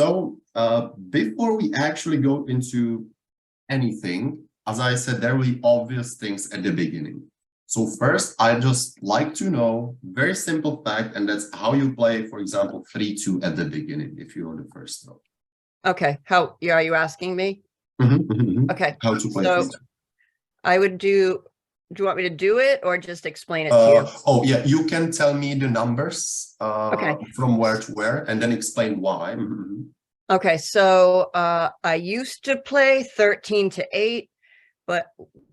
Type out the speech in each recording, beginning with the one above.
So before we actually go into anything, as I said, there will be obvious things at the beginning. So first, I just like to know very simple fact, and that's how you play, for example, 3-2 at the beginning, if you're on the first row. Okay. How are you asking me? Okay. How to play So 3-2. I would do you want me to do it or just explain it to you? Oh, yeah, you can tell me the numbers Okay. from where to where, and then explain why. Okay, so I used to play 13 to 8,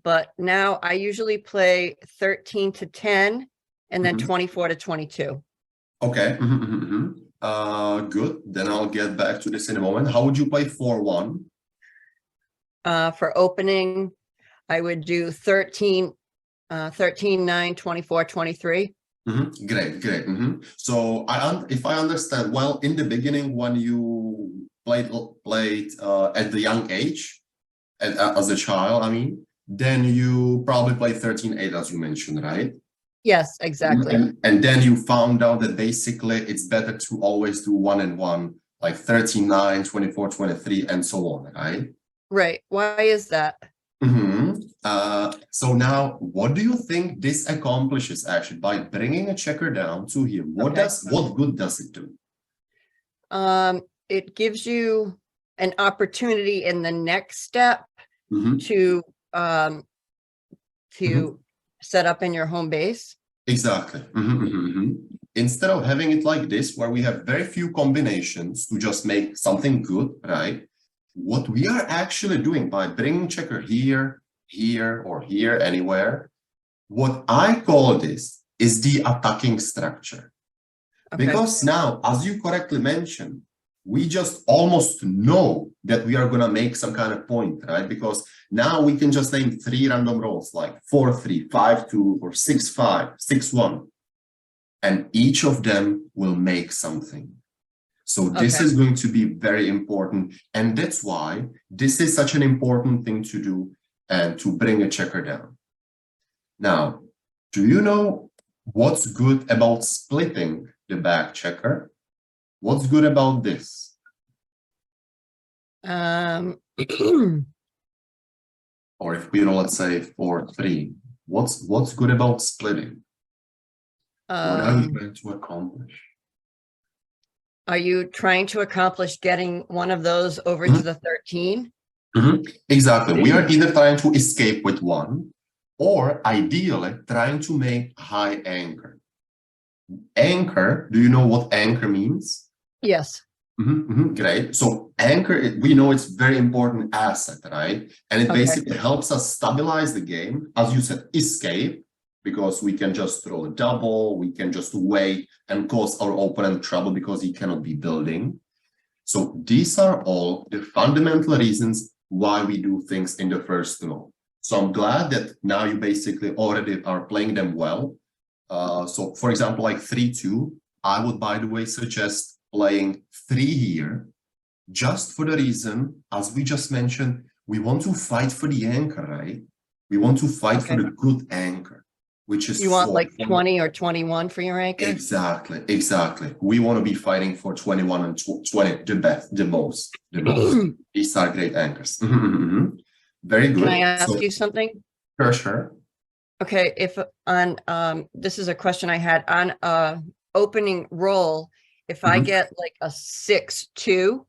but now I usually play 13 to 10 and then 24 to 22. Okay. Good. Then I'll get back to this in a moment. How would you play 4-1? For opening, I would do 13, 9, 24, 23. Great. So if I understand well, in the beginning when you played at the young age, as a child, I mean, then you probably played 13-8 as you mentioned, right? Yes, exactly. And then you found out that basically it's better to always do 1 and 1, like 13-9, 24, 23, and so on, right? Right. Why is that? So now, what do you think this accomplishes actually by bringing a checker down to here? What good does it do? It gives you an opportunity in the next step to set up in your home base. Exactly. Instead of having it like this, where we have very few combinations to just make something good, right? What we are actually doing by bringing checker here, or here, anywhere, what I call this is the attacking structure. Okay. Because now, as you correctly mentioned, we just almost know that we are going to make some kind of point, right? Because now we can just name 3 random rolls like 4-3, 5-2, or 6-5, 6-1. And each of them will make something. So this is going to be very important. And that's why this is such an important thing to do and to bring a checker down. Now, do you know what's good about splitting the back checker? What's good about this? Or if we let's say 4-3, what's good about splitting? What are you trying to accomplish? Are you trying to accomplish getting one of those over to the 13? Exactly. We are either trying to escape with 1, or ideally trying to make high anchor. Anchor, do you know what anchor means? Yes. Great. So anchor, we know it's very important asset, right? And it basically helps us stabilize the game. As you said, escape, because we can just throw a double, we can just wait and cause our opponent trouble because he cannot be building. So these are all the fundamental reasons why we do things in the first row. So I'm glad that now you basically already are playing them well. So for example, like 3-2, I would, by the way, suggest playing 3 here, just for the reason, as we just mentioned, we want to fight for the anchor, right? We want to fight for the good anchor, which is— You want like 20 or 21 for your anchor? Exactly. We want to be fighting for 21 and 20, the most. These are great anchors. Very good. Can I ask you something? Sure. Okay, if on this is a question I had on opening roll, if I get like a 6-2,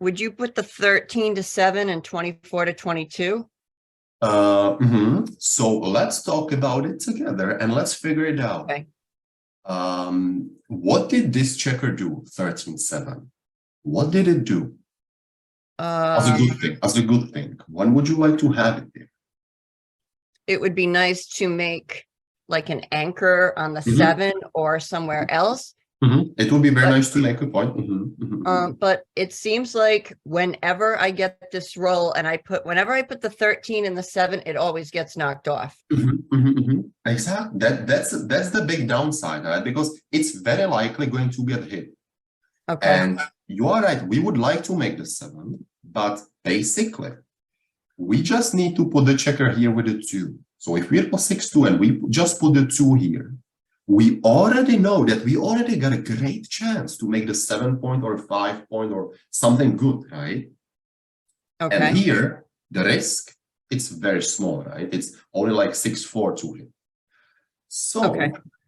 would you put the 13 to 7 and 24 to 22? So let's talk about it together and let's figure it out. Okay. What did this checker do? 13-7. What did it do? As a good thing. When would you like to have it there? It would be nice to make like an anchor on the 7 or somewhere else. It would be very nice to make a point. But it seems like whenever I get this roll and whenever I put the 13 and the 7, it always gets knocked off. Exactly. That's the big downside, right? Because it's very likely going to get hit. Okay. And you are right. We would like to make the 7, but basically, we just need to put the checker here with the 2. So if we put 6-2 and we just put the 2 here, we already know that we already got a great chance to make the 7-point or 5-point or something good, right? Okay. And here, the risk, it's very small, right? It's only like 6-4 to him. So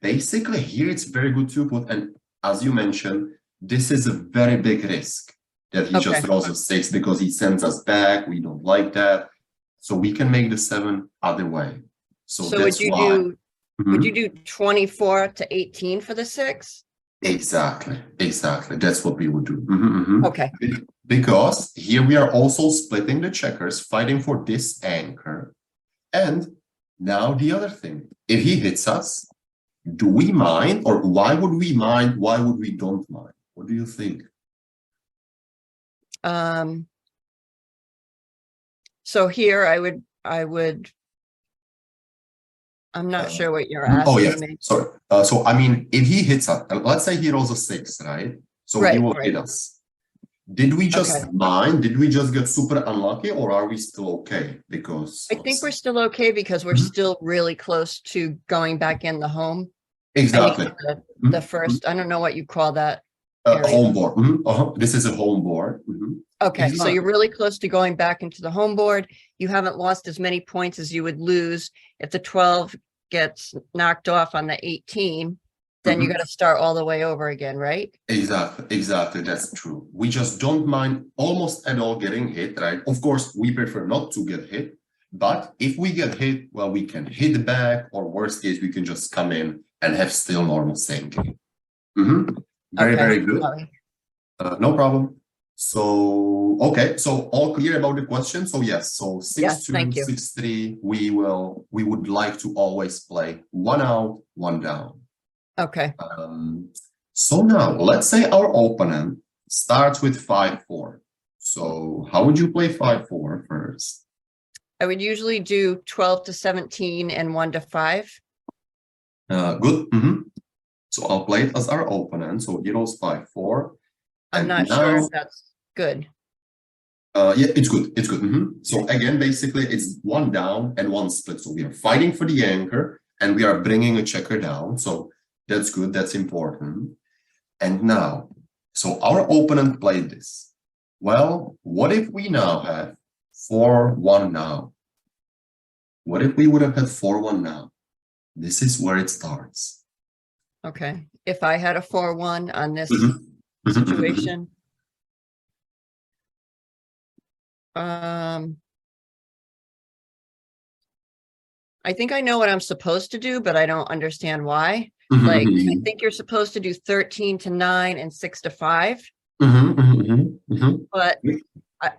basically here it's very good to put, and as you mentioned, this is a very big risk that he just rolls a 6 because he sends us back. We don't like that. So we can make the 7 other way. So that's why. Would you do 24 to 18 for the 6? Exactly. That's what we would do. Okay. Because here we are also splitting the checkers, fighting for this anchor. And now the other thing, if he hits us, do we mind, or why would we mind? Why would we don't mind? What do you think? So here I'm not sure what you're asking me. Sorry. So I mean, if he hits us, let's say he rolls a 6, right? So he will hit us. Did we just mind? Did we just get super unlucky, or are we still okay? Because I think we're still okay because we're still really close to going back in the home. Exactly. The first, I don't know what you call that. Home board. This is a home board. Okay, so you're really close to going back into the home board. You haven't lost as many points as you would lose if the 12 gets knocked off on the 18. Then you got to start all the way over again, right? Exactly. That's true. We just don't mind almost at all getting hit, right? Of course, we prefer not to get hit. But if we get hit, well, we can hit back, or worst case, we can just come in and have still normal same game. Very good. No problem. So, okay. So all clear about the question. So yes, so 6-2, 6-3, we would like to always play 1 out, 1 down. Okay. So now let's say our opponent starts with 5-4. So how would you play 5-4 first? I would usually do 12 to 17 and 1 to 5. Good. So I'll play it as our opponent. So he rolls 5-4. I'm not sure if that's good. Yeah, it's good. So again, basically it's 1 down and 1 split. So we are fighting for the anchor and we are bringing a checker down. So that's good. That's important. And now, so our opponent played this. Well, what if we now have 4-1 now? What if we would have had 4-1 now? This is where it starts. Okay. If I had a 4-1 on this situation, I think I know what I'm supposed to do, but I don't understand why. Like, I think you're supposed to do 13 to 9 and 6 to 5. But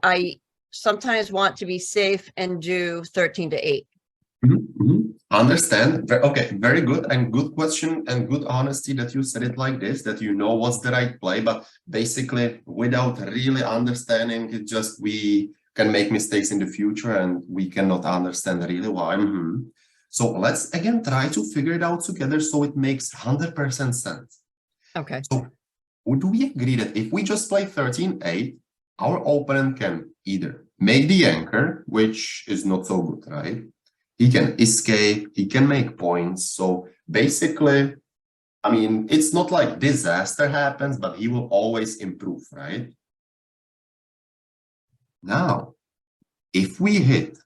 I sometimes want to be safe and do 13 to 8. Understand. Okay, very good, and good question and good honesty that you said it like this, that you know what's the right play, but basically without really understanding it, just we can make mistakes in the future and we cannot understand really why. So let's again try to figure it out together so it makes 100% sense. Okay. So do we agree that if we just play 13-8, our opponent can either make the anchor, which is not so good, right? He can escape, he can make points. So basically, I mean, it's not like disaster happens, but he will always improve, right? Now, if we hit,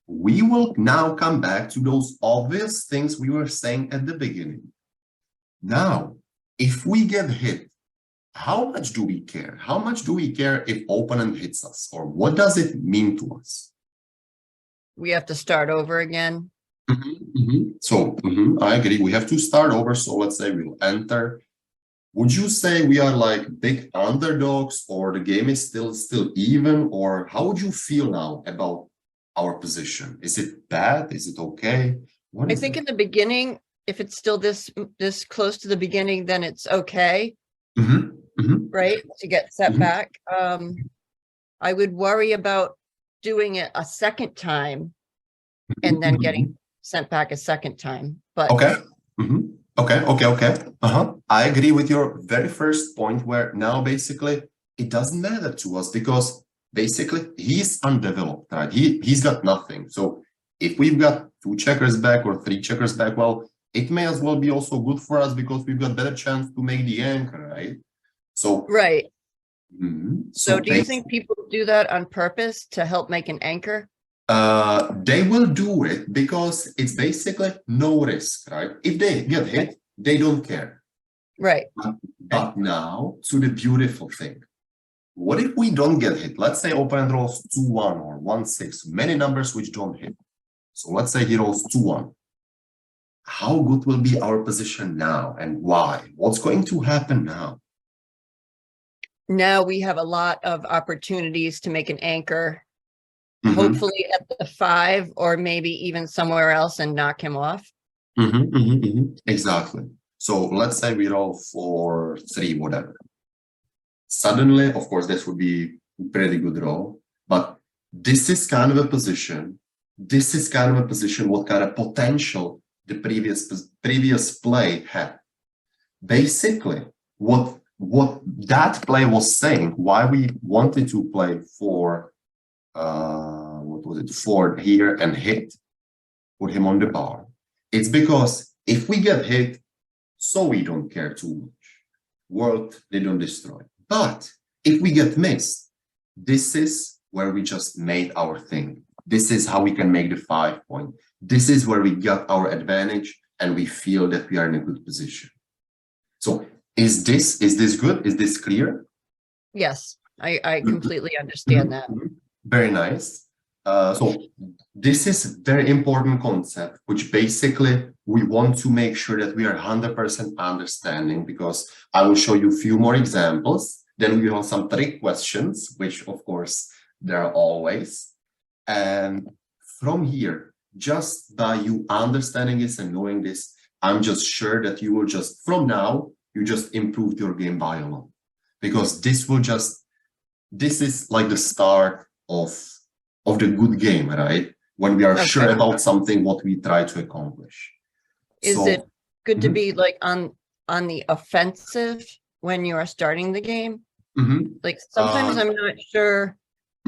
we will now come back to those obvious things we were saying at the beginning. Now, if we get hit, how much do we care? How much do we care if opponent hits us? Or what does it mean to us? We have to start over again. So I agree. We have to start over. So let's say we'll enter. Would you say we are like big underdogs, or the game is still even? Or how would you feel now about our position? Is it bad? Is it okay? I think in the beginning, if it's still this close to the beginning, then it's okay. Right? To get set back. I would worry about doing it a second time and then getting sent back a second time. But okay. I agree with your very first point, where now basically it doesn't matter to us because basically he's undeveloped, right? He's got nothing. So if we've got 2 checkers back or 3 checkers back, well, it may as well be also good for us because we've got better chance to make the anchor, right? So, Right. So do you think people do that on purpose to help make an anchor? They will do it because it's basically no risk, right? If they get hit, they don't care. Right. But now to the beautiful thing. What if we don't get hit? Let's say opponent rolls 2-1 or 1-6, many numbers which don't hit. So let's say he rolls 2-1. How good will be our position now and why? What's going to happen now? Now we have a lot of opportunities to make an anchor, hopefully at the 5 or maybe even somewhere else and knock him off. Exactly. So let's say we roll 4-3, whatever. Suddenly, of course, this would be a pretty good roll, but this is kind of a position. This is kind of a position what kind of potential the previous play had. Basically, what that play was saying, why we wanted to play for what was it, 4 here and hit, put him on the bar. It's because if we get hit, so we don't care too much. World, they don't destroy. But if we get missed, this is where we just made our thing. This is how we can make the 5 point. This is where we got our advantage and we feel that we are in a good position. So is this good? Is this clear? Yes, I completely understand that. Very nice. So this is a very important concept, which basically we want to make sure that we are 100% understanding, because I will show you a few more examples. Then we have some trick questions, which of course there are always. And from here, just by you understanding this and knowing this, I'm just sure that you will just, from now, you just improved your game by a lot. Because this is like the start of the good game, right? When we are sure about something, what we try to accomplish. Is it good to be like on the offensive when you are starting the game? Like sometimes I'm not sure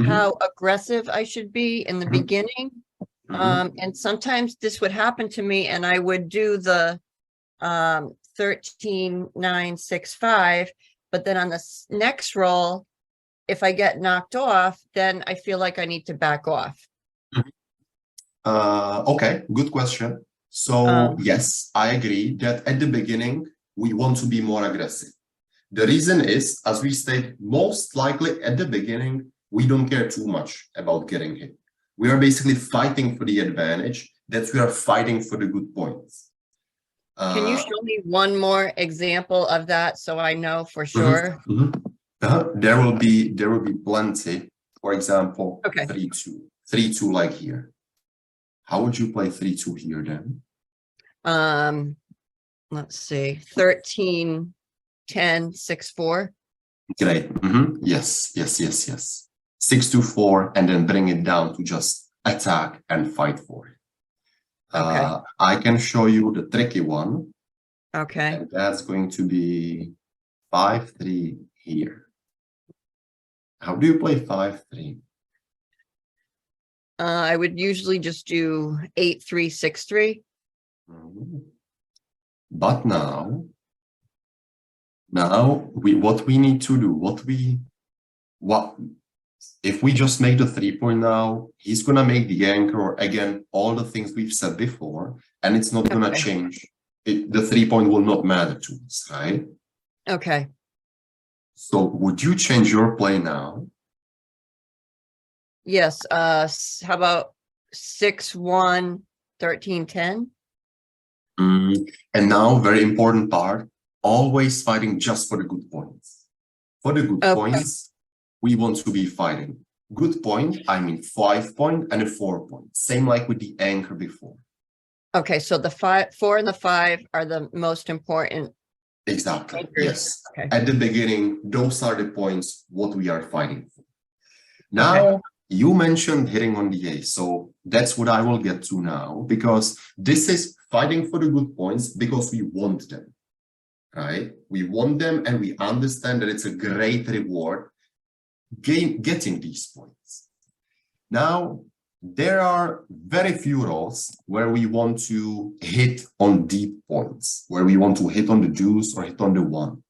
how aggressive I should be in the beginning. And sometimes this would happen to me and I would do the 13-9-6-5, but then on the next roll, if I get knocked off, then I feel like I need to back off. Okay, good question. So yes, I agree that at the beginning, we want to be more aggressive. The reason is, as we state, most likely at the beginning, we don't care too much about getting hit. We are basically fighting for the advantage, that we are fighting for the good points. Can you show me one more example of that so I know for sure? There will be plenty. For example, 3-2. 3-2 like here. How would you play 3-2 here then? Let's see, 13-10-6-4. Great. Yes. 6-4, and then bring it down to just attack and fight for it. I can show you the tricky one. Okay. And that's going to be 5-3 here. How do you play 5-3? I would usually just do 8-3-6-3. But now what we need to do, if we just make the 3-point now, he's gonna make the anchor, or again, all the things we've said before, and it's not gonna change. The 3-point will not matter to us, right? Okay. So would you change your play now? Yes. How about 6-1, 13-10? And now, very important part, always fighting just for the good points. For the good points, we want to be fighting. Good point, I mean 5-point and a 4-point. Same like with the anchor before. Okay, so the 4 and the 5 are the most important. Exactly, anchors. Yes. Okay. At the beginning, those are the points what we are fighting for. Now, you mentioned hitting on the ace, so that's what I will get to now, because this is fighting for the good points because we want them, right? We want them and we understand that it's a great reward getting these points. Now, there are very few roles where we want to hit on deep points, where we want to hit on the deuce or hit on the one.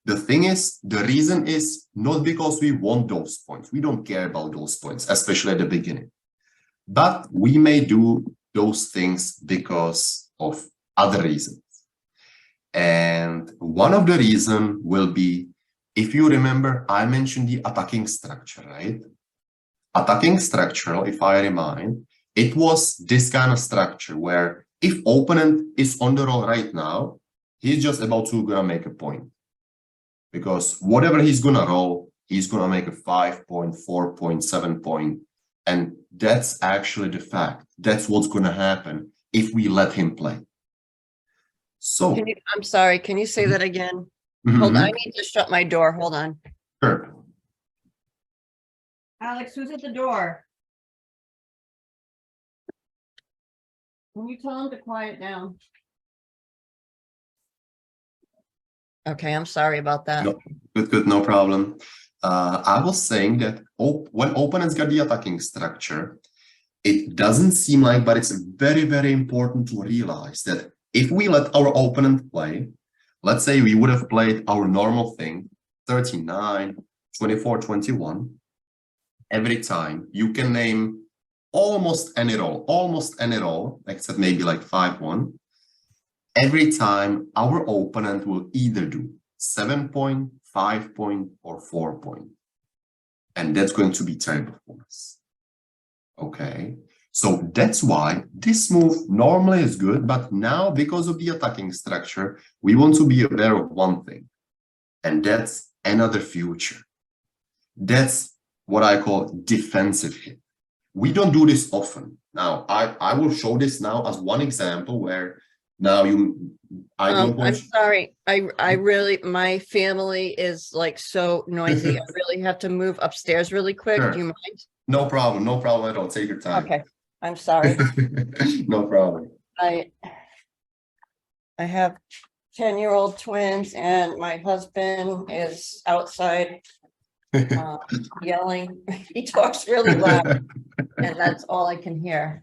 The thing is, the reason is not because we want those points. We don't care about those points, especially at the beginning. But we may do those things because of other reasons. And one of the reasons will be, if you remember, I mentioned the attacking structure, right? Attacking structure, if I remind, it was this kind of structure where if opponent is on the roll right now, he's just about to gonna make a point. Because whatever he's gonna roll, he's gonna make a 5 point, 4 point, 7 point. And that's actually the fact. That's what's gonna happen if we let him play. So I'm sorry, can you say that again? Hold on, I need to shut my door. Hold on. Sure. Alex, who's at the door? Can you tell him to quiet down? Okay, I'm sorry about that. No, good, no problem. I was saying that when opponents got the attacking structure, it doesn't seem like, but it's very, very important to realize that if we let our opponent play, let's say we would have played our normal thing, 39, 24, 21, every time you can name almost any roll, except maybe like 5-1. Every time our opponent will either do 7 point, 5 point, or 4 point. And that's going to be terrible for us. Okay, so that's why this move normally is good, but now because of the attacking structure, we want to be aware of one thing, and that's another future. That's what I call defensive hit. We don't do this often. Now, I will show this now as one example where now I'm sorry. I really, my family is like so noisy. I really have to move upstairs really quick. Sure. Do you mind? No problem at all. Take your time. Okay, I'm sorry. No problem. I have 10-year-old twins and my husband is outside yelling. He talks really loud and that's all I can hear.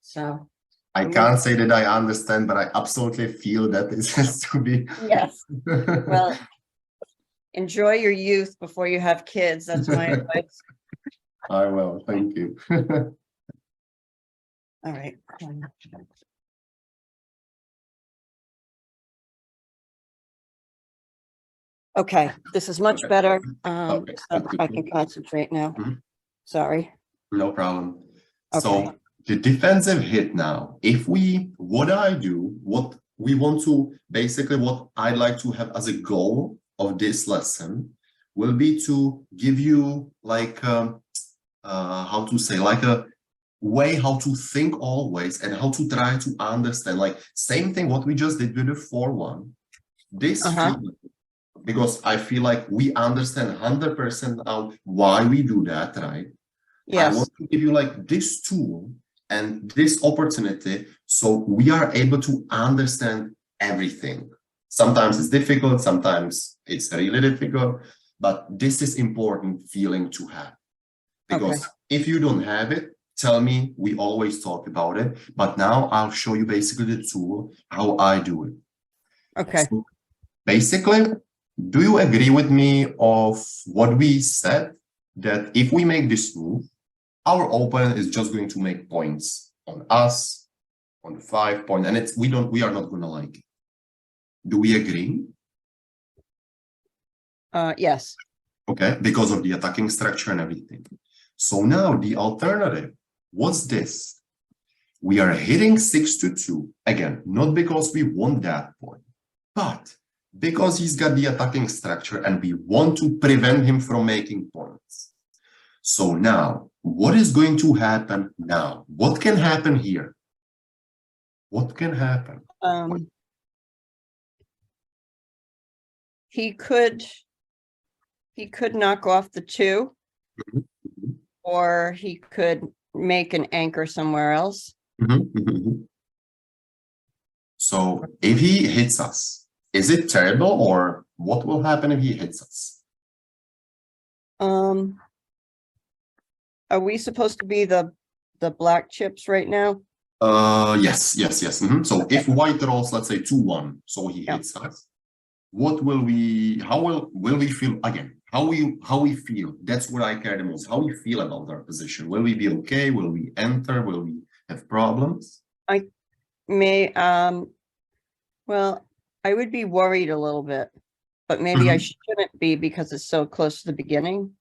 So I can't say that I understand, but I absolutely feel that this has to be. Yes. Well, enjoy your youth before you have kids. That's my advice. I will. Thank you. All right. Okay, this is much better. Okay. So I can concentrate now. Sorry. No problem. Okay. So the defensive hit now, what we want to, basically what I'd like to have as a goal of this lesson will be to give you like, how to say, like a way how to think always and how to try to understand, like same thing what we just did with the 4-1. This feeling, because I feel like we understand 100% now why we do that, right? Yes. I want to give you like this tool and this opportunity so we are able to understand everything. Sometimes it's difficult, sometimes it's really difficult, but this is important feeling to have. Because if you don't have it, tell me, we always talk about it, but now I'll show you basically the tool, how I do it. Okay. So basically, do you agree with me of what we said, that if we make this move, our opponent is just going to make points on us, on the 5 point, and we are not gonna like it. Do we agree? Yes. Okay, because of the attacking structure and everything. So now the alternative, what's this? We are hitting 6-2, again, not because we want that point, but because he's got the attacking structure and we want to prevent him from making points. So now, what is going to happen now? What can happen here? What can happen? He could knock off the 2, or he could make an anchor somewhere else. So if he hits us, is it terrible, or what will happen if he hits us? Are we supposed to be the the black chips right now? Yes. So Okay. if white rolls, let's say 2-1, so he Yeah. hits us. What will we? How will we feel again? How we feel? That's what I care the most. How we feel about our position? Will we be okay? Will we enter? Will we have problems? May, well, I would be worried a little bit, but maybe I shouldn't be because it's so close to the beginning.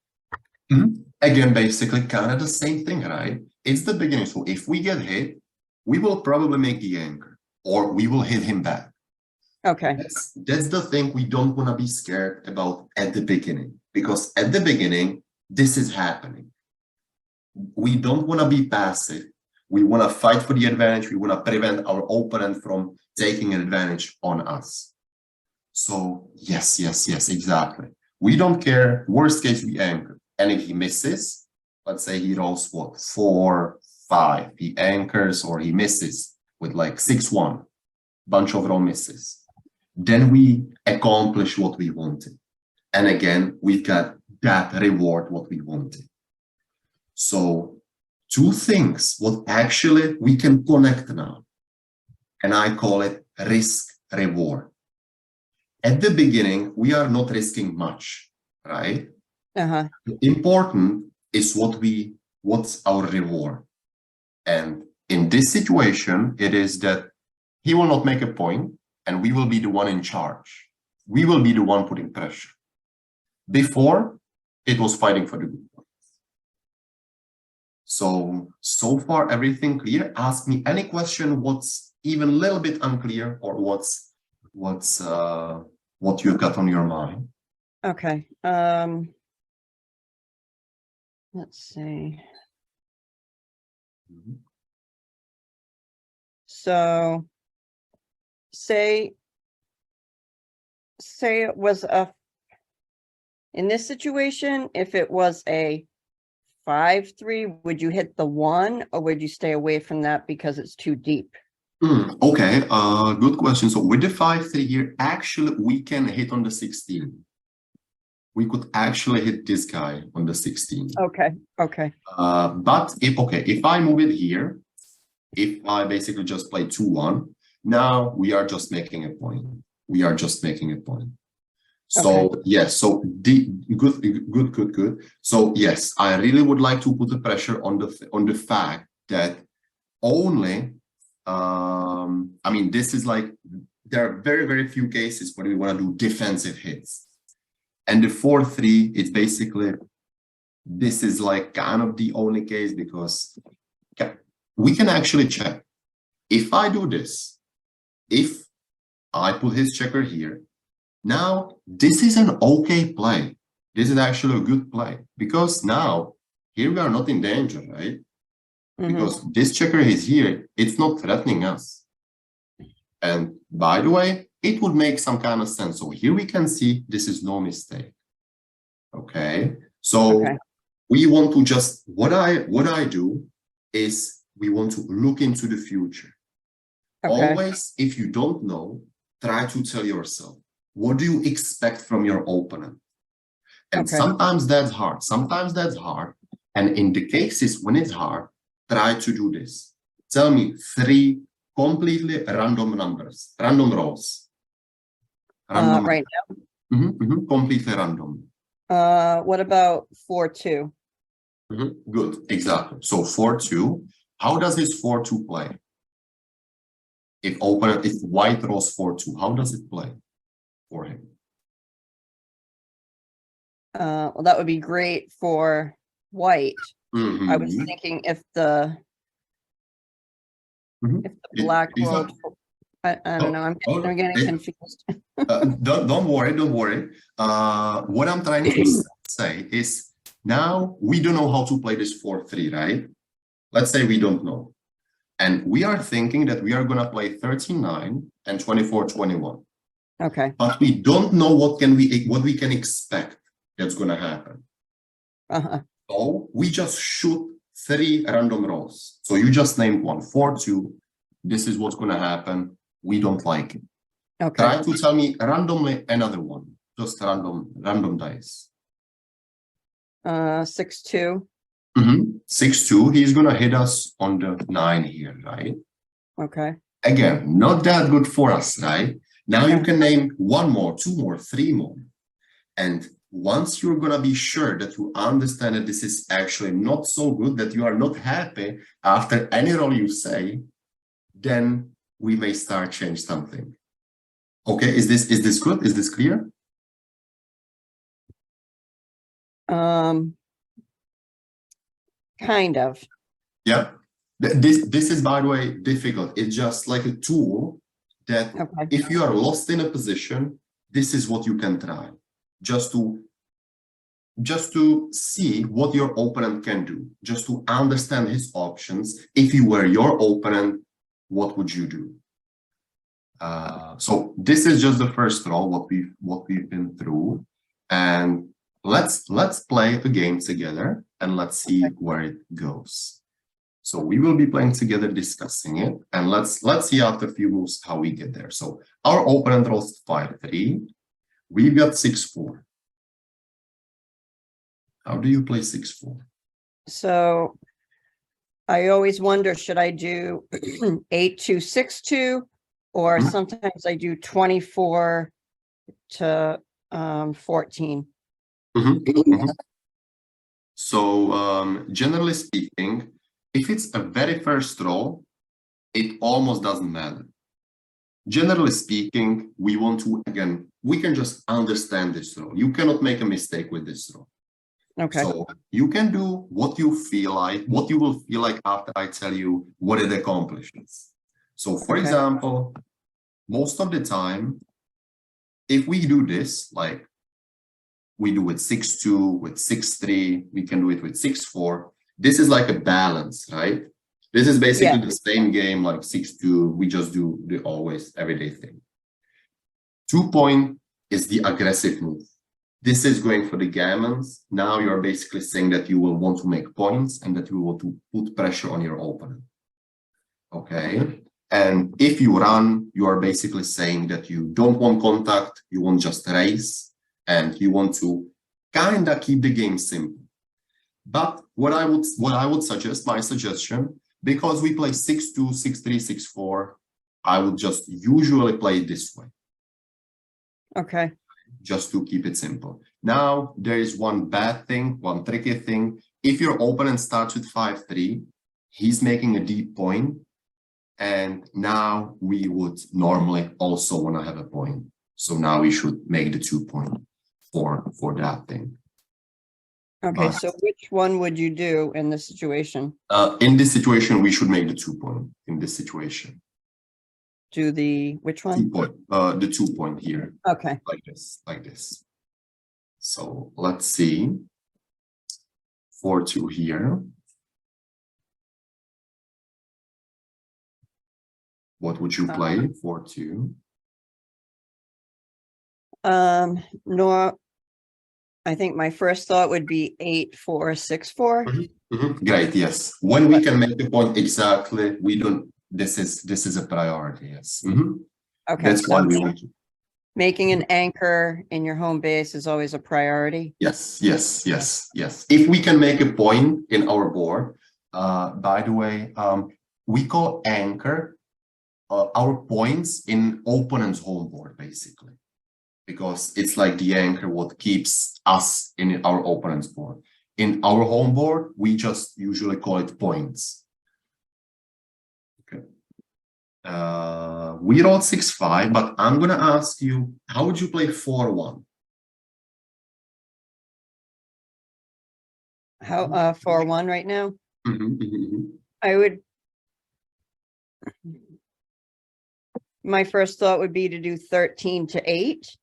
Again, basically kind of the same thing, right? It's the beginning. So if we get hit, we will probably make the anchor or we will hit him back. Okay. That's the thing we don't want to be scared about at the beginning, because at the beginning, this is happening. We don't want to be passive. We want to fight for the advantage. We want to prevent our opponent from taking an advantage on us. So yes, exactly. We don't care. Worst case, we anchor. And if he misses, let's say he rolls what, 4, 5, he anchors or he misses with like 6-1, bunch of roll misses. Then we accomplish what we wanted. And again, we've got that reward, what we wanted. So 2 things, what actually we can connect now. And I call it risk reward. At the beginning, we are not risking much, right? Important is what's our reward. And in this situation, it is that he will not make a point and we will be the one in charge. We will be the one putting pressure. Before, it was fighting for the good points. So far, everything clear. Ask me any question, what's even a little bit unclear or what you've got on your mind. Okay. Let's see. So say it was in this situation, if it was a 5-3, would you hit the 1 or would you stay away from that because it's too deep? Okay, good question. So with the 5-3 here, actually we can hit on the 16. We could actually hit this guy on the 16. Okay. But if I move it here, if I basically just play 2-1, now we are just making a point. So Okay. yes, so good. So yes, I really would like to put the pressure on the fact that only, I mean, this is like, there are very, very few cases where we want to do defensive hits. And the 4-3, it's basically, this is like kind of the only case because we can actually check. If I do this, if I put his checker here, now this is an okay play. This is actually a good play because now here we are not in danger, right? Because this checker is here, it's not threatening us. And by the way, it would make some kind of sense. So here we can see this is no mistake. Okay. So we want to just, what I do is we want to look into the future. Always, if you don't know, try to tell yourself, what do you expect from your opponent? And sometimes that's hard. And in the cases when it's hard, try to do this. Tell me 3 completely random numbers, random rolls. Right now. Completely random. What about 4-2? Good, exactly. So 4-2, how does this 4-2 play? If white rolls 4-2, how does it play for him? Well, that would be great for white. I was thinking if the black rolled, I don't know. I'm getting confused. Don't worry. What I'm trying to say is now we don't know how to play this 4-3, right? Let's say we don't know. And we are thinking that we are going to play 13-9 and 24-21. Okay. But we don't know what we can expect that's going to happen. So we just shoot 3 random rolls. So you just named one, 4-2. This is what's going to happen. We don't like it. Okay. Try to tell me randomly another one. Just random dice. 6-2. 6-2, he's gonna hit us on the 9 here, right? Okay. Again, not that good for us, right? Now you can name 1 more, 2 more, 3 more. And once you're gonna be sure that you understand that this is actually not so good, that you are not happy after any roll you say, then we may start change something. Okay, is this good? Is this clear? Kind of. Yeah. This is, by the way, difficult. It's just like a tool that if you are lost in a position, this is what you can try. Just to see what your opponent can do, just to understand his options. If you were your opponent, what would you do? So this is just the first roll, what we've been through, and let's play a game together and let's see where it goes. So we will be playing together, discussing it, and let's see after a few moves how we get there. So our opponent rolls 5-3. We've got 6-4. How do you play 6-4? So I always wonder, should I do 8-2, 6-2, or sometimes I do 24 to 14. So generally speaking, if it's a very first roll, it almost doesn't matter. Generally speaking, we want to, again, we can just understand this roll. You cannot make a mistake with this roll. Okay. So you can do what you feel like, what you will feel like after I tell you what it accomplishes. So for example, most of the time, if we do this, like we do with 6-2, with 6-3, we can do it with 6-4. This is like a balance, right? This is basically the same game like 6-2. We just do the always everyday thing. 2-point is the aggressive move. This is going for the gammons. Now you're basically saying that you will want to make points and that you want to put pressure on your opponent. Okay. And if you run, you are basically saying that you don't want contact, you want just race, and you want to kind of keep the game simple. But what I would suggest, my suggestion, because we play 6-2, 6-3, 6-4, I would just usually play it this way. Okay. Just to keep it simple. Now, there is one bad thing, one tricky thing. If your opponent starts with 5-3, he's making a deep point, and now we would normally also want to have a point. So now we should make the 2-point for that thing. Okay, so which one would you do in this situation? In this situation, we should make the 2-point in this situation. Do the, which one? 2-point, the 2-point here. Okay. Like this. So let's see. 4-2 here. What would you play? 4-2. No, I think my first thought would be 8-4, 6-4. Great, yes. When we can make the point exactly, we don't. This is a priority. Yes. Okay. That's why we want to. Making an anchor in your home base is always a priority. Yes. If we can make a point in our board, by the way, we call anchor our points in opponent's home board, basically, because it's like the anchor what keeps us in our opponent's board. In our home board, we just usually call it points. Okay. We rolled 6-5, but I'm gonna ask you, how would you play 4-1? How 4-1 right now? I would. My first thought would be to do 13-8.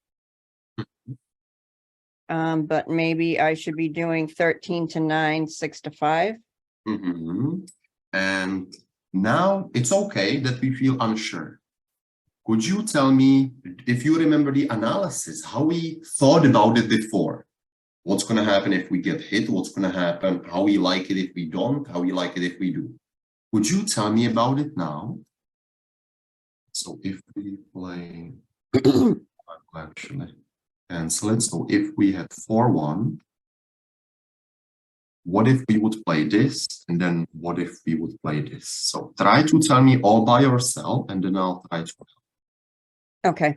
But maybe I should be doing 13-9, 6-5. And now it's okay that we feel unsure. Could you tell me, if you remember the analysis, how we thought about it before? What's going to happen if we get hit? What's going to happen? How we like it if we don't? How we like it if we do? Would you tell me about it now? So if we play, actually cancel it. So if we had 4-1, what if we would play this? And then what if we would play this? So try to tell me all by yourself, and then I'll try to. Okay.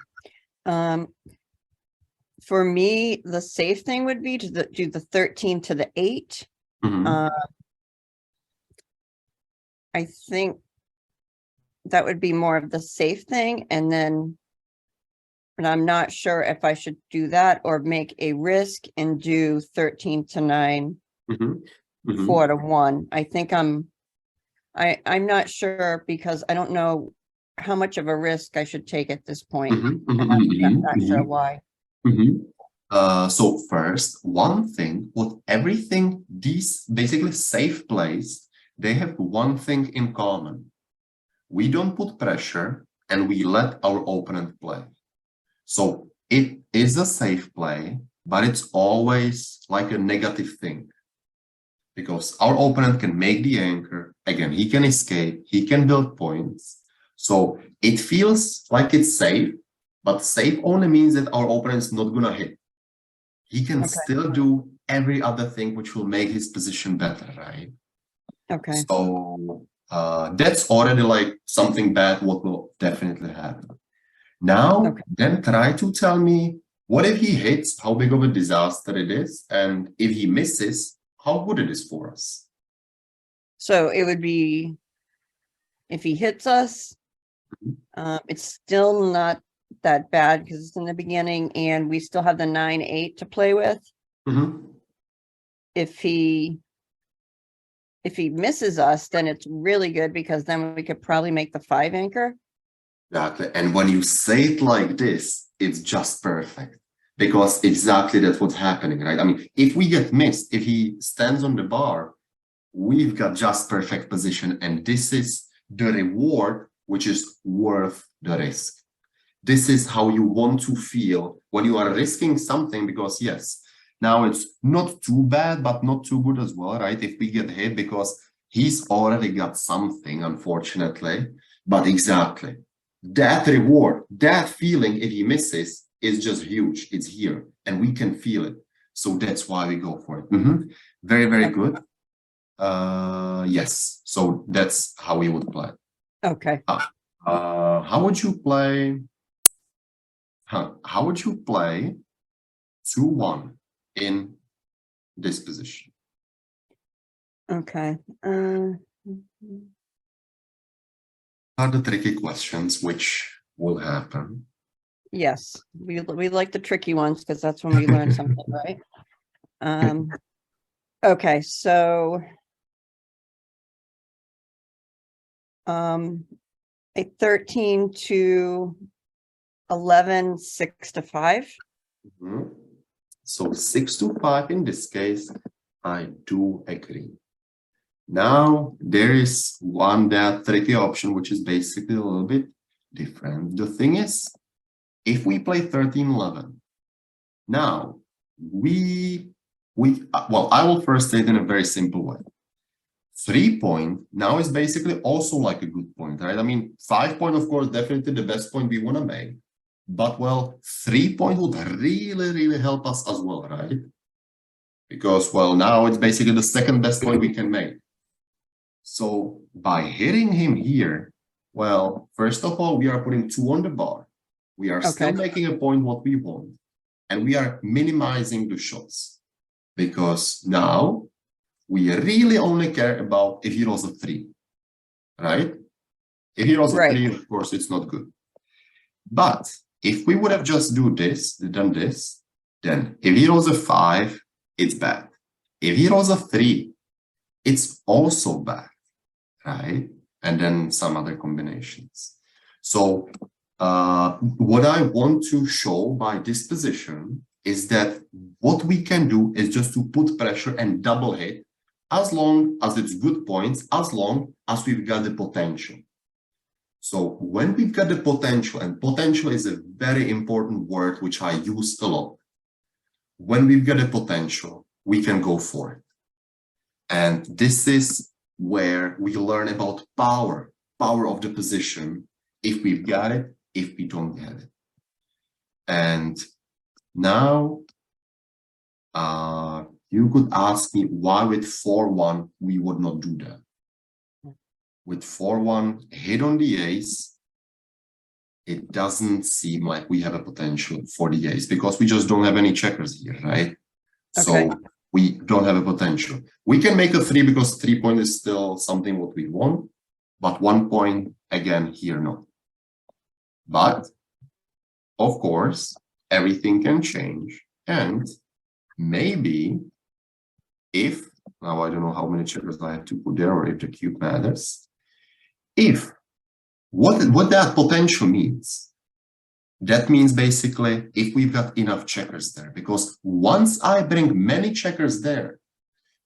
For me, the safe thing would be to do the 13 to the 8. Mhm. I think that would be more of the safe thing. And I'm not sure if I should do that or make a risk and do 13 to 9, Mhm. Mhm. 4 to 1. I think I'm not sure because I don't know how much of a risk I should take at this point. Mhm. And Mhm. I'm not Mhm. sure Mhm. why. Mhm. So first, one thing, what everything, these basically safe plays, they have one thing in common. We don't put pressure and we let our opponent play. So it is a safe play, but it's always like a negative thing. Because our opponent can make the anchor, again, he can escape, he can build points. So it feels like it's safe, but safe only means that our opponent is not gonna hit. He can Okay. still do every other thing which will make his position better, right? Okay. So that's already like something bad what will definitely happen. Now, Okay. then try to tell me, what if he hits, how big of a disaster it is, and if he misses, how good it is for us. So it would be, if he hits us, it's still not that bad because it's in the beginning and we still have the 9-8 to play with. Mhm. If he misses us, then it's really good because then we could probably make the 5 anchor. Exactly. And when you say it like this, it's just perfect because exactly that's what's happening, right? I mean, if we get missed, if he stands on the bar, we've got just perfect position. And this is the reward, which is worth the risk. This is how you want to feel when you are risking something, because yes, now it's not too bad, but not too good as well, right? If we get hit, because he's already got something, unfortunately, but exactly that reward, that feeling, if he misses, is just huge. It's here and we can feel it. So that's why we go for it. Very, very good. Yes. So that's how we would play. Okay. How would you play? How would you play 2-1 in this position? Okay. Are the tricky questions which will happen? Yes, we like the tricky ones because that's when we learn something, right? Okay, so a 13 to 11, 6 to 5. So 6 to 5 in this case, I do agree. Now there is one that tricky option which is basically a little bit different. The thing is, if we play 13-11, now well, I will first say it in a very simple way. 3 point now is basically also like a good point, right? I mean, 5 point, of course, definitely the best point we want to make. But well, 3 point would really, really help us as well, right? Because, well, now it's basically the second best point we can make. So by hitting him here, well, first of all, we are putting 2 on the bar. We are still making a point what we want. And we are minimizing the shots. Because now we really only care about if he rolls a 3, right? If he rolls a 3, of course, it's not good. But if we would have just done this, then if he rolls a 5, it's bad. If he rolls a 3, it's also bad, right? And then some other combinations. So what I want to show by this position is that what we can do is just to put pressure and double hit as long as it's good points, as long as we've got the potential. So when we've got the potential, and potential is a very important word which I use a lot. When we've got the potential, we can go for it. And this is where we learn about power of the position, if we've got it, if we don't get it. And now, You could ask me why with 4-1 we would not do that. With 4-1 hit on the ace, it doesn't seem like we have a potential for the ace because we just don't have any checkers here, right? Okay. So we don't have a potential. We can make a 3 because 3 point is still something what we want, but 1 point, again, here, no. But, of course, everything can change. And maybe if, now I don't know how many checkers I have to put there or if the cube matters. If, what that potential means, that means basically if we've got enough checkers there, because once I bring many checkers there,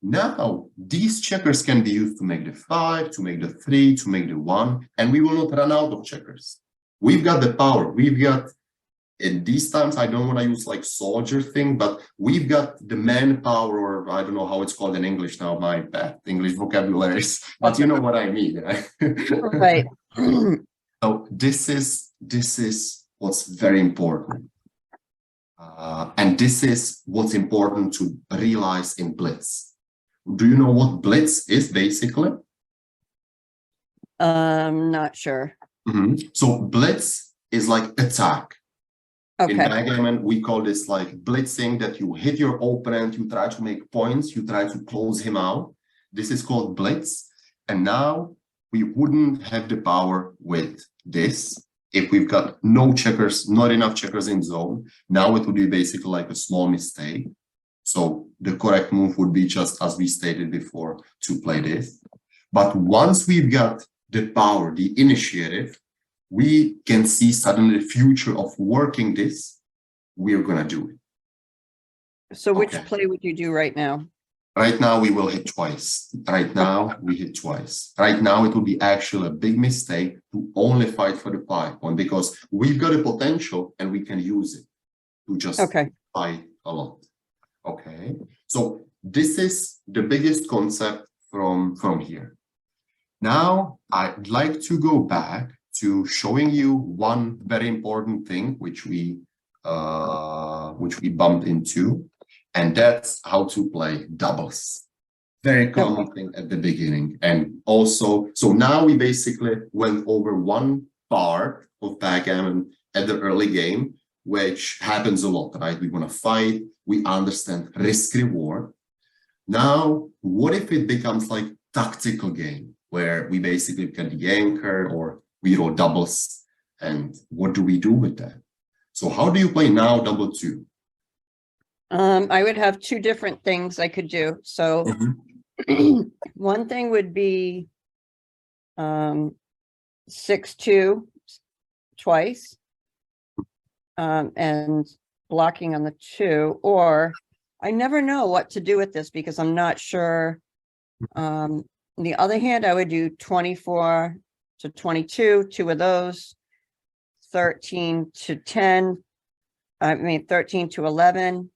now these checkers can be used to make the 5, to make the 3, to make the 1, and we will not run out of checkers. We've got the power. We've got, in these times, I don't want to use like soldier thing, but we've got the manpower, or I don't know how it's called in English now, my bad English vocabularies, but you know what I mean. Right. So this is what's very important. And this is what's important to realize in Blitz. Do you know what Blitz is basically? Not sure. So Blitz is like attack. Okay. In Backgammon, we call this like blitzing, that you hit your opponent, you try to make points, you try to close him out. This is called Blitz. And now we wouldn't have the power with this. If we've got no checkers, not enough checkers in zone, now it would be basically like a small mistake. So the correct move would be just as we stated before to play this. But once we've got the power, the initiative, we can see suddenly the future of working this. We're going to do it. So which play would you do right now? Right now, we will hit twice. Right now, we hit twice. Right now, it would be actually a big mistake to only fight for the 5 point because we've got a potential and we can use it to just fight a lot. Okay. So this is the biggest concept from here. Now, I'd like to go back to showing you one very important thing which we bumped into, and that's how to play doubles. Very common thing at the beginning. And also, so now we basically went over one part of backgammon at the early game, which happens a lot, right? We want to fight, we understand risk reward. Now, what if it becomes like tactical game where we basically get the anchor or we roll doubles, and what do we do with that? So how do you play now double 2? I would have 2 different things I could do. So one thing would be 6-2 twice and blocking on the 2, or I never know what to do with this because I'm not sure. On the other hand, I would do 24 to 22, 2 of those, 13 to 10, 13 to 11.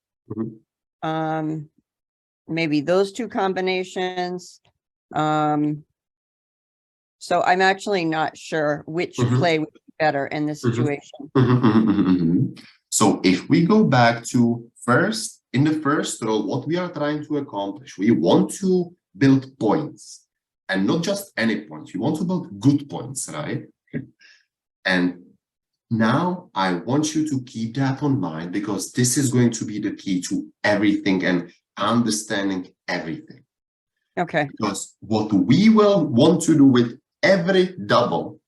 Maybe those 2 combinations. So I'm actually not sure which play would be better in this situation. So if we go back to in the first row, what we are trying to accomplish, we want to build points. And not just any points, we want to build good points, right? And now I want you to keep that on mind because this is going to be the key to everything and understanding everything. Okay. Because what we will want to do with every double,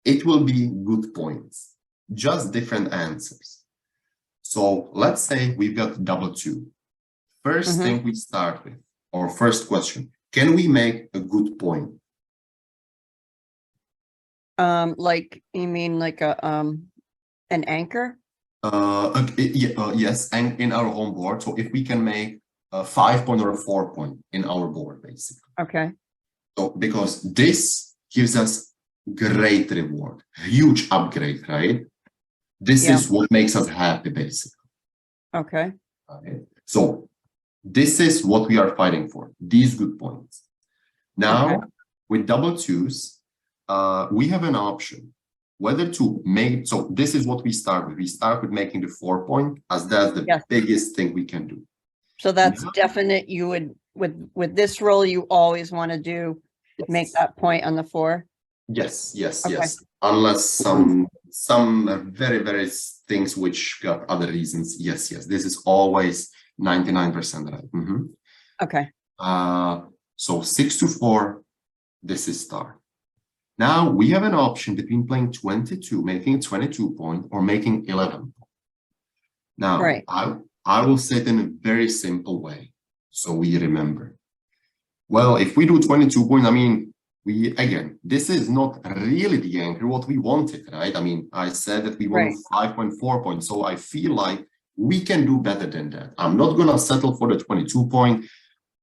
it will be good points, just different answers. So let's say we've got double 2. First thing we start with, or first question, can we make a good point? Like you mean like a an anchor? Yes, and in our home board. So if we can make a 5 point or a 4 point in our board, basically. Okay. So because this gives us great reward, huge upgrade, right? This is what makes us happy, basically. Okay. Right? So this is what we are fighting for, these good points. Now, with double 2s, we have an option whether to make, so this is what we start with. We start with making the 4 point, as that's the biggest thing we can do. So that's Now- definite. You would, with this roll, you always want to do, make that point on the 4. Yes, yes, Okay. yes. Unless some very, very things which got other reasons. Yes, yes. This is always 99% right. Okay. So 6 to 4, this is star. Now we have an option between playing 22, making a 22 point, or making 11. Now, Right. I will say it in a very simple way, so we remember. Well, if we do 22 points, I mean, again, this is not really the anchor what we wanted, right? I mean, I said that we want 5.4 points, so I feel like we can do better than that. I'm not gonna settle for the 22 point.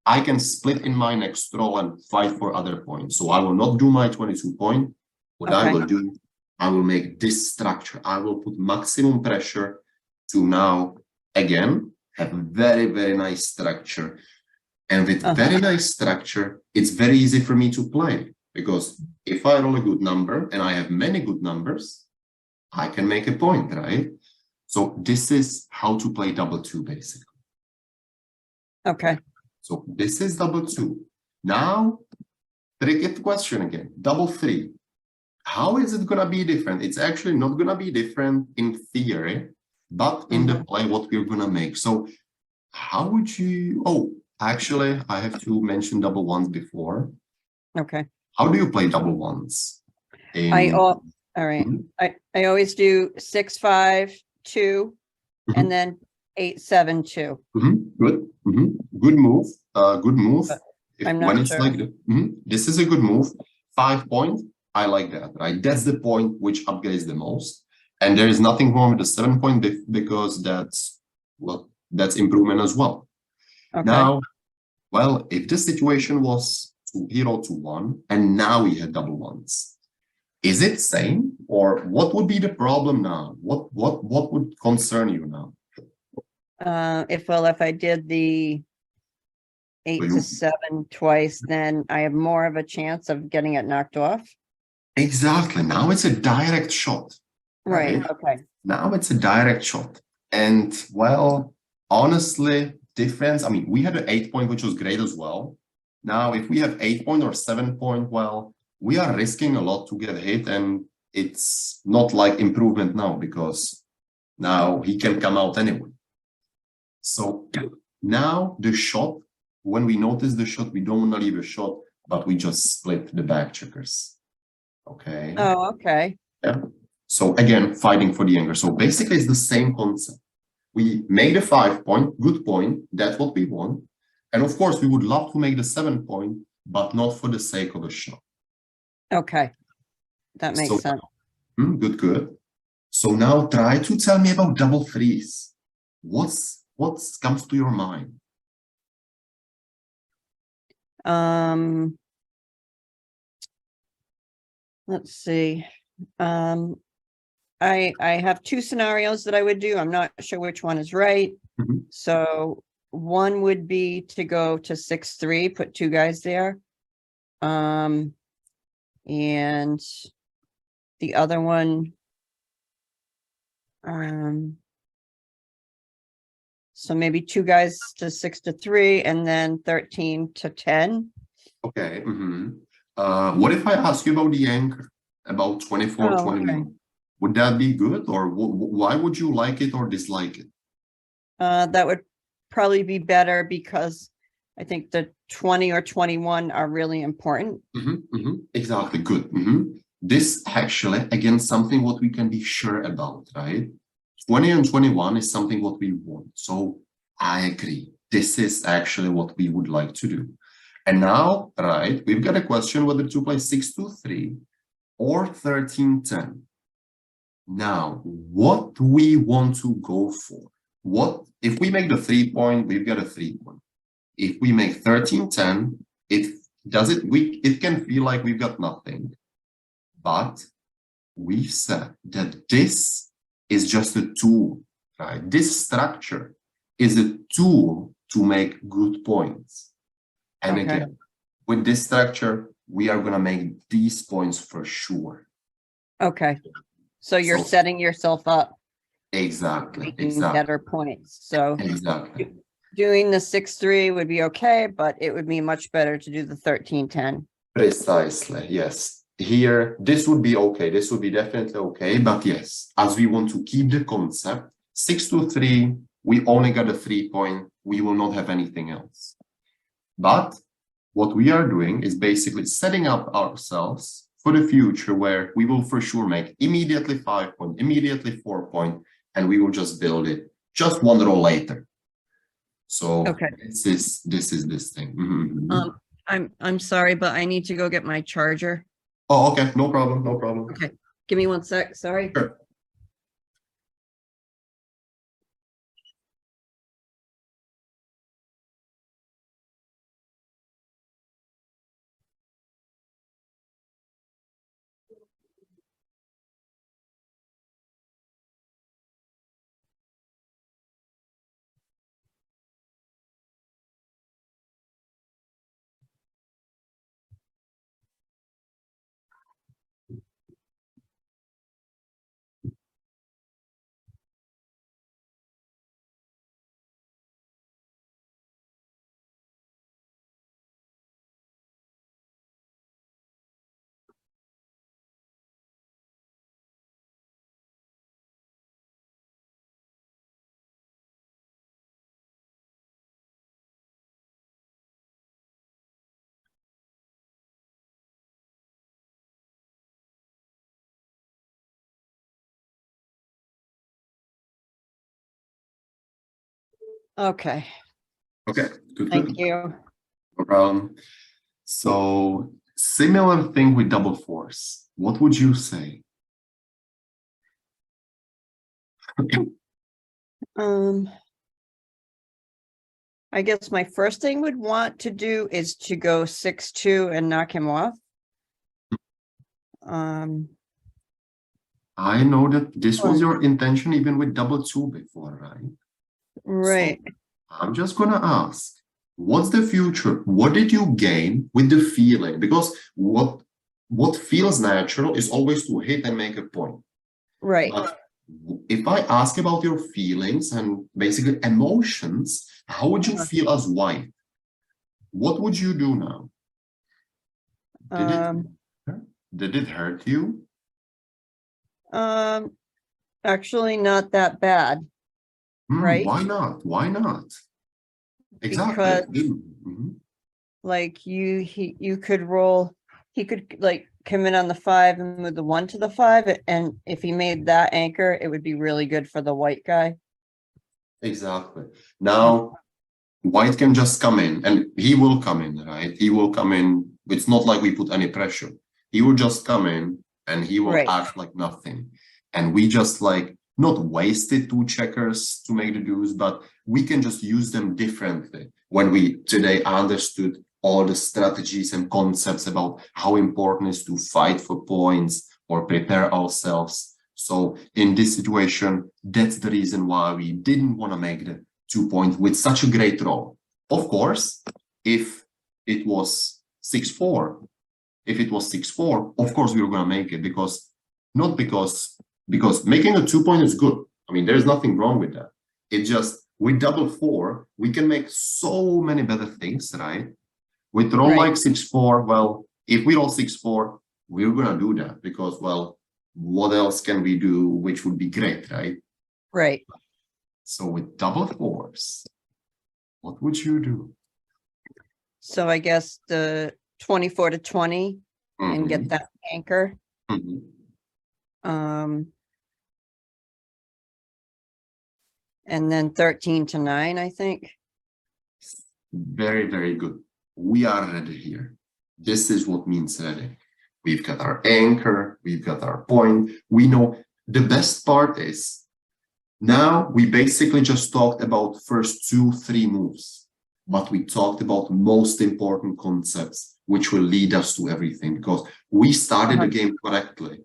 I can split in my next roll and fight for other points. So I will not do my 22 point. What I will do, I will make this structure. I will put maximum pressure to now, again, have a very, very nice structure. And with very nice structure, it's very easy for me to play. Because if I roll a good number and I have many good numbers, I can make a point, right? So this is how to play double 2, basically. Okay. So this is double 2. Now, tricky question again, double 3. How is it going to be different? It's actually not going to be different in theory, but in the play, what we're going to make. So how would you, actually, I have to mention double 1s before. Okay. How do you play double 1s? All right. I always do 6, 5, 2, and then 8, 7, 2. Good. Good move. Good move. I'm not sure. Like this is a good move. 5 point. I like that, right? That's the point which upgrades the most. And there is nothing wrong with the 7 point because that's improvement as well. Okay. Now, well, if this situation was 0 to 1, and now we had double 1s, is it same, or what would be the problem now? What would concern you now? If I did the 8 to 7 twice, then I have more of a chance of getting it knocked off. Exactly. Now it's a direct shot. Right. Okay. Now it's a direct shot. And well, honestly, difference. I mean, we had an 8 point, which was great as well. Now, if we have 8 point or 7 point, well, we are risking a lot to get hit, and it's not like improvement now because now he can come out anyway. So now the shot, when we notice the shot, we don't want to leave a shot, but we just split the back checkers. Okay. Oh, okay. Yeah. So again, fighting for the anchor. So basically it's the same concept. We made a 5 point, good point. That's what we want. And of course, we would love to make the 7 point, but not for the sake of a shot. Okay. That makes sense. Good. So now try to tell me about double 3s. What comes to your mind? Let's see. I have 2 scenarios that I would do. I'm not sure which one is right. So one would be to go to 6-3, put 2 guys there. And the other one, so maybe 2 guys to 6-3 and then 13 to 10. Okay. What if I ask you about the anchor, about 24, 21? Okay. Would that be good, or why would you like it or dislike it? That would probably be better because I think the 20 or 21 are really important. Exactly. Good. This actually, again, something what we can be sure about, right? 20 and 21 is something what we want. So I agree. This is actually what we would like to do. And now, right, we've got a question whether to play 6-3 or 13-10. Now, what we want to go for? What if we make the 3 point, we've got a 3 point. If we make 13-10, it can feel like we've got nothing. But we said that this is just a tool, right? This structure is a tool to make good points. And again, with this structure, we are going to make these points for sure. Okay. So you're setting yourself up. Exactly. Better points. So exactly. doing the 6-3 would be okay, but it would be much better to do the 13-10. Precisely, yes. Here, this would be okay. This would be definitely okay. But yes, as we want to keep the concept, 6-3, we only got a 3-point. We will not have anything else. But what we are doing is basically setting up ourselves for the future where we will for sure make immediately 5-point, immediately 4-point, and we will just build it just one row later. So Okay. this is this thing. I'm sorry, but I need to go get my charger. Oh, okay, no problem, no problem. Okay, give me 1 sec. Sorry. Sure. Okay, Okay, good, thank good. you. No problem. So similar thing with double force. What would you say? I guess my first thing would want to do is to go 6-2 and knock him off. I know that this was your intention even with double 2 before, right? Right. So I'm just gonna ask, what's the future? What did you gain with the feeling? Because what feels natural is always to hit and make a point. Right. But if I ask about your feelings and basically emotions, how would you feel as white? What would you do now? Did it hurt you? Actually not that bad. Right. Why not? Why not? Exactly. Because like you could roll, he could like come in on the 5 and move the 1 to the 5, and if he made that anchor, it would be really good for the white guy. Exactly. Now white can just come in, and he will come in, right? He will come in. It's not like we put any pressure. He will just come in and he will act like nothing. And we just like not wasted 2 checkers to make the deuce, but we can just use them differently. When we today understood all the strategies and concepts about how important it is to fight for points or prepare ourselves. So in this situation, that's the reason why we didn't want to make the 2-point with such a great roll. Of course, if it was 6-4, of course we were going to make it, because making a 2-point is good. I mean, there's nothing wrong with that. It just with double 4, we can make so many better things, right? With roll like 6-4, well, if we roll 6-4, we're going to do that because, well, what else can we do which would be great, right? Right. So with double 4s, what would you do? So I guess the 24 to 20 and get that anchor. And then 13 to 9, I think. Very, very good. We are ready here. This is what means ready. We've got our anchor, we've got our point. We know the best part is now we basically just talked about first 2-3 moves, but we talked about most important concepts, which will lead us to everything, because we started the game correctly.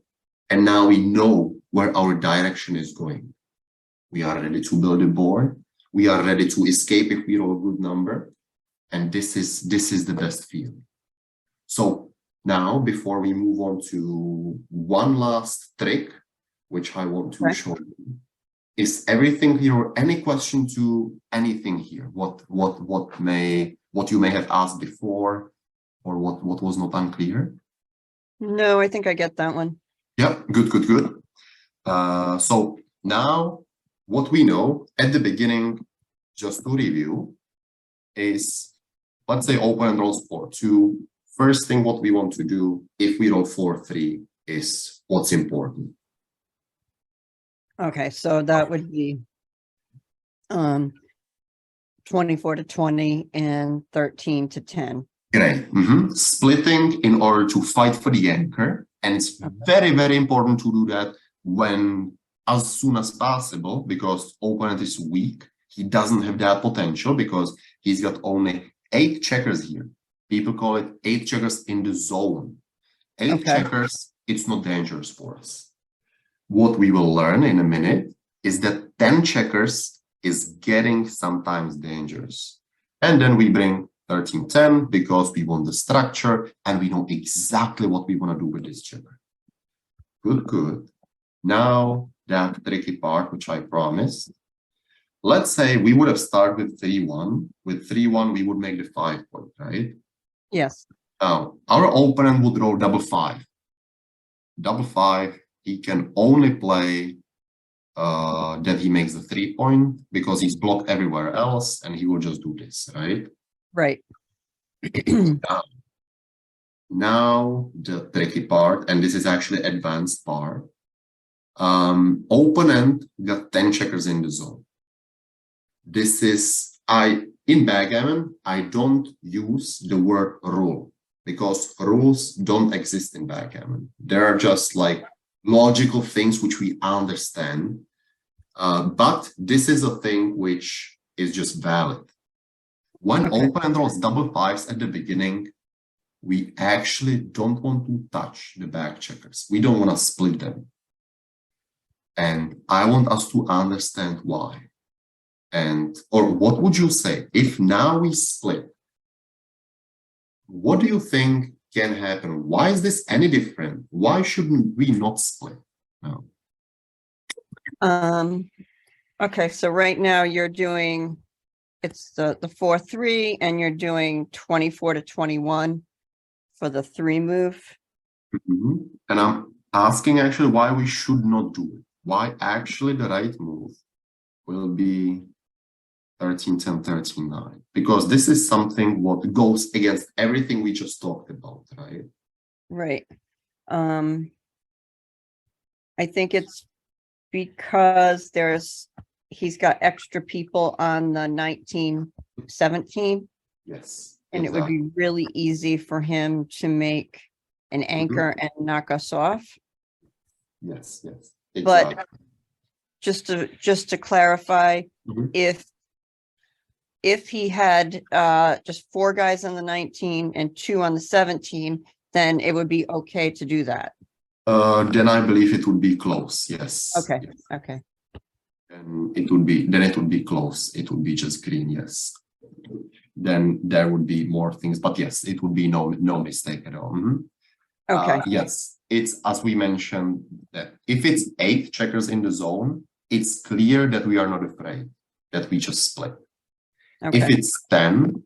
And now we know where our direction is going. We are ready to build a board. We are ready to escape if we roll a good number. And this is the best feeling. So now, before we move on to one last trick, which I want to show you, Is everything here, or any question to anything here? What you may have asked before, or what was not unclear? No, I think I get that one. Yeah, good. So now what we know at the beginning, just to review, is, let's say opponent rolls 4-2. First thing what we want to do if we roll 4-3 is what's important. Okay, so that would be 24 to 20 and 13 to 10. Great. Splitting in order to fight for the anchor. And it's very, very important to do that when as soon as possible, because opponent is weak. He doesn't have that potential because he's got only 8 checkers here. People call it 8 checkers in the zone. 8 checkers, it's not dangerous for us. What we will learn in a minute is that 10 checkers is getting sometimes dangerous. And then we bring 13-10 because we want the structure and we know exactly what we want to do with this checker. Good. Now that tricky part, which I promised. Let's say we would have started with 3-1. With 3-1, we would make the 5 point, right? Yes. Now, our opponent would roll 5-5. 5-5, he can only play that he makes the 3 point because he's blocked everywhere else, and he will just do this, right? Right. Now the tricky part, and this is actually advanced part. Opponent got 10 checkers in the zone. This is, in backgammon, I don't use the word rule because rules don't exist in backgammon. There are just like logical things which we understand. But this is a thing which is just valid. When opponent rolls 5-5s at the beginning, we actually don't want to touch the back checkers. We don't want to split them. And I want us to understand why. Or what would you say if now we split? What do you think can happen? Why is this any different? Why shouldn't we not split? No. Okay, so right now you're doing, it's the 4-3 and you're doing 24 to 21 for the 3 move. And I'm asking actually why we should not do it. Why actually the right move will be 13-10, 13-9, because this is something what goes against everything we just talked about, right? Right. I think it's because he's got extra people on the 19-17. Yes. And it would be really easy for him to make an anchor and knock us off. Yes. Exactly. But just to clarify, if he had just 4 guys on the 19 and 2 on the 17, then it would be okay to do that. Then I believe it would be close. Yes. Okay. Yes. Okay. And it would be close. It would be just green. Yes. Then there would be more things, but yes, it would be no mistake at all. Okay. Yes, it's as we mentioned that if it's 8 checkers in the zone, it's clear that we are not afraid that we just split. Okay. If it's 10,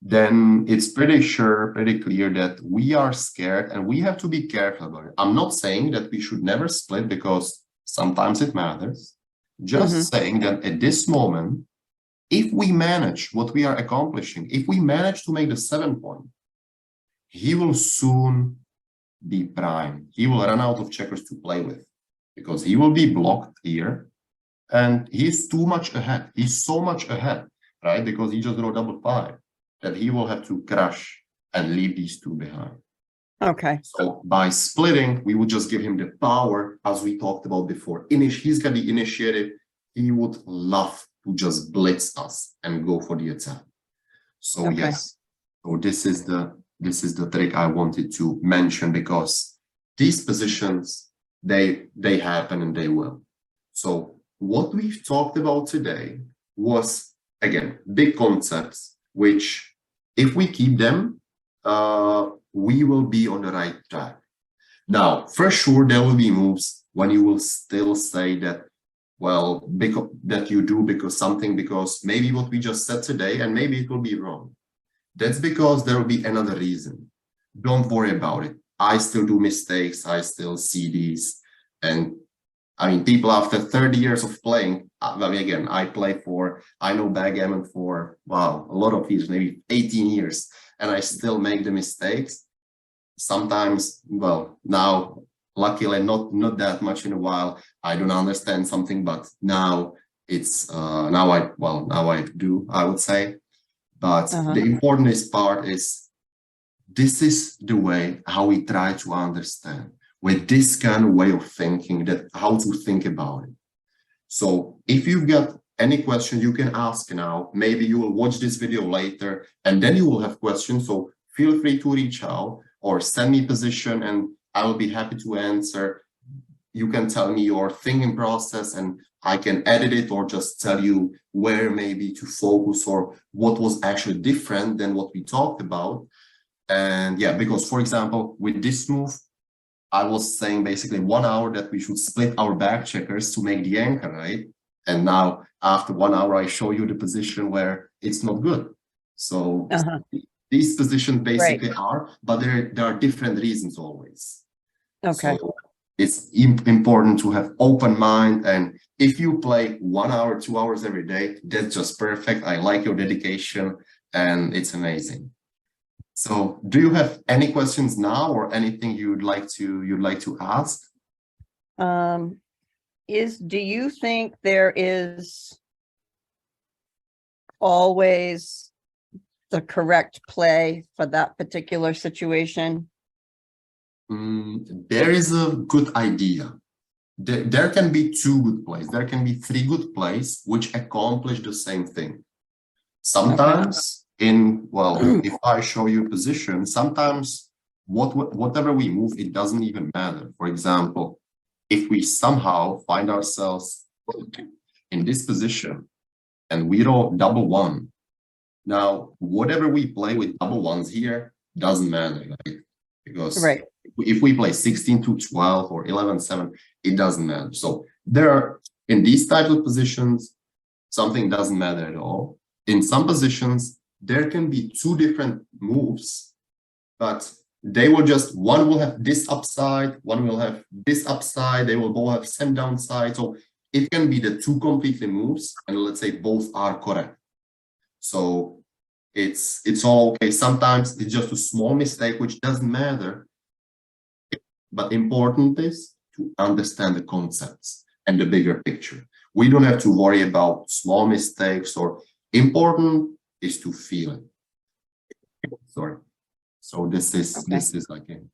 then it's pretty clear that we are scared and we have to be careful about it. I'm not saying that we should never split because sometimes it matters. Just saying that at this moment, if we manage what we are accomplishing, if we manage to make the 7 point, he will soon be prime. He will run out of checkers to play with because he will be blocked here and he's too much ahead. He's so much ahead, right? Because he just drew 5-5 that he will have to crash and leave these 2 behind. Okay. So by splitting, we would just give him the power as we talked about before. He's got the initiative. He would love to just blitz us and go for the attack. So yes, so this is the trick I wanted to mention because these positions, they happen and they will. So what we've talked about today was, again, big concepts, which if we keep them, we will be on the right track. Now, for sure, there will be moves when you will still say that well, because that you do because maybe what we just said today, and maybe it will be wrong. That's because there will be another reason. Don't worry about it. I still do mistakes. I still see these. And I mean, people after 30 years of playing, I mean, again, I know backgammon for, wow, a lot of years, maybe 18 years, and I still make the mistakes. Sometimes, well, now, luckily, not that much in a while, I don't understand something, but now it's, now I do, I would say. But the important part is, this is the way how we try to understand with this kind of way of thinking, that how to think about it. So if you've got any question, you can ask now. Maybe you will watch this video later and then you will have questions. So feel free to reach out or send me position and I will be happy to answer. You can tell me your thinking process and I can edit it or just tell you where maybe to focus or what was actually different than what we talked about. And yeah, because for example, with this move, I was saying basically 1 hour that we should split our back checkers to make the anchor, right? And now after 1 hour, I show you the position where it's not good. So these positions basically are, but there are different reasons always. Okay. So it's important to have open mind. And if you play 1 hour, 2 hours every day, that's just perfect. I like your dedication and it's amazing. So do you have any questions now or anything you'd like to ask? Do you think there is always the correct play for that particular situation? There is a good idea. There can be 2 good plays. There can be 3 good plays which accomplish the same thing. Sometimes if I show you position, sometimes whatever we move, it doesn't even matter. For example, if we somehow find ourselves in this position and we roll double 1, now whatever we play with double 1s here doesn't matter, right? Because if we play 16-12 or 11-7, it doesn't matter. So there are, in these types of positions, something doesn't matter at all. In some positions, there can be 2 different moves, but they will just, one will have this upside, one will have this upside, they will both have same downside. So it can be the 2 completely moves, and let's say both are correct. So it's all okay. Sometimes it's just a small mistake, which doesn't matter. But important is to understand the concepts and the bigger picture. We don't have to worry about small mistakes, or important is to feel it. Sorry. So this is like it.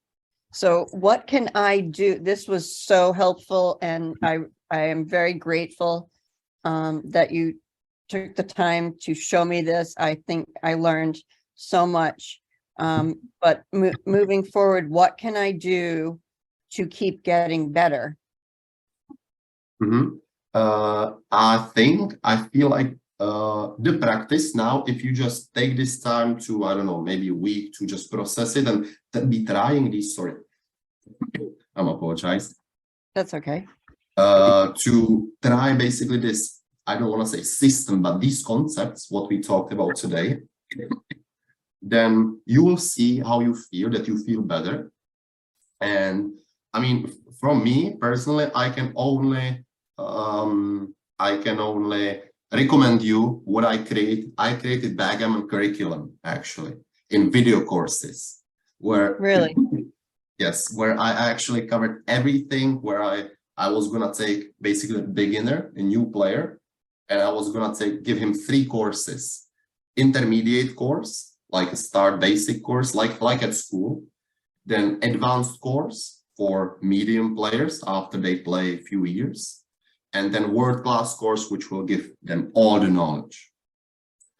So what can I do? This was so helpful, and I am very grateful that you took the time to show me this. I think I learned so much. But moving forward, what can I do to keep getting better? I feel like the practice now, if you just take this time to, I don't know, maybe a week to just process it and then be trying these I'm apologize. That's okay. To try basically this, I don't want to say system, but these concepts, what we talked about today, then you will see how you feel, that you feel better. And I mean, from me personally, I can only recommend you what I create. I created backgammon curriculum actually in video courses where Really, yes, where I actually covered everything, where I was gonna take basically a beginner, a new player, and I was gonna give him 3 courses: intermediate course, like a start basic course, like at school, then advanced course for medium players after they play a few years, and then world-class course, which will give them all the knowledge.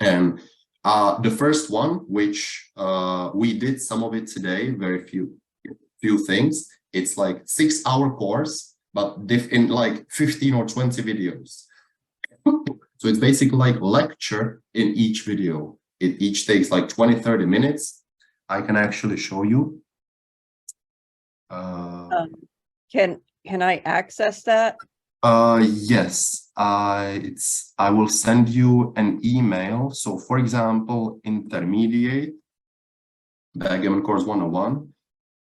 And the first one, which we did some of it today, very few things, it's like 6-hour course, but in like 15 or 20 videos. So it's basically like lecture in each video. It each takes like 20-30 minutes. I can actually show you. can I access that? Yes, I will send you an email. So for example, intermediate Backgammon course 101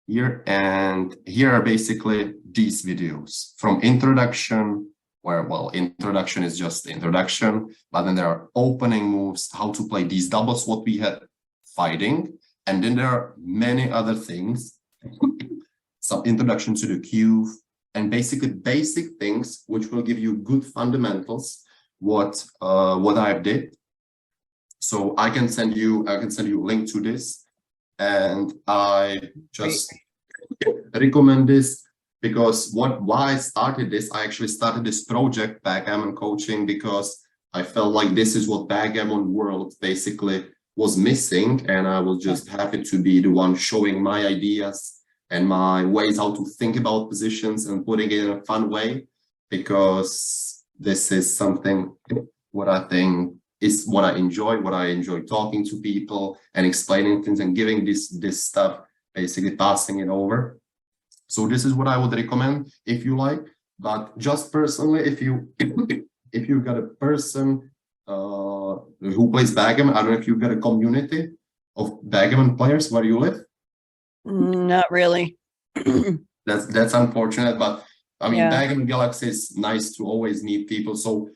here, and here are basically these videos from introduction, where, well, introduction is just introduction, but then there are opening moves, how to play these doubles, what we had fighting, and then there are many other things, some introduction to the cue, and basically basic things which will give you good fundamentals, what I did. So I can send you a link to this, and I just recommend this because why I started this, I actually started this project, Backgammon Coaching, because I felt like this is what Backgammon world basically was missing, and I was just happy to be the one showing my ideas and my ways how to think about positions and putting it in a fun way, because this is something what I think is what I enjoy talking to people and explaining things and giving this stuff, basically passing it over. So this is what I would recommend if you like. But just personally, if you got a person who plays Backgammon, I don't know if you've got a community of Backgammon players where you live. Not really. That's unfortunate, but I mean, Yeah. Backgammon Galaxy is nice to always meet people. So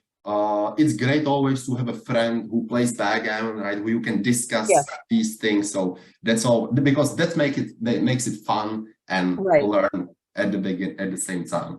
it's great always to have a friend who plays Backgammon, right? Where you can discuss these things. So that's all, because that makes it fun and Right. learn at the same time.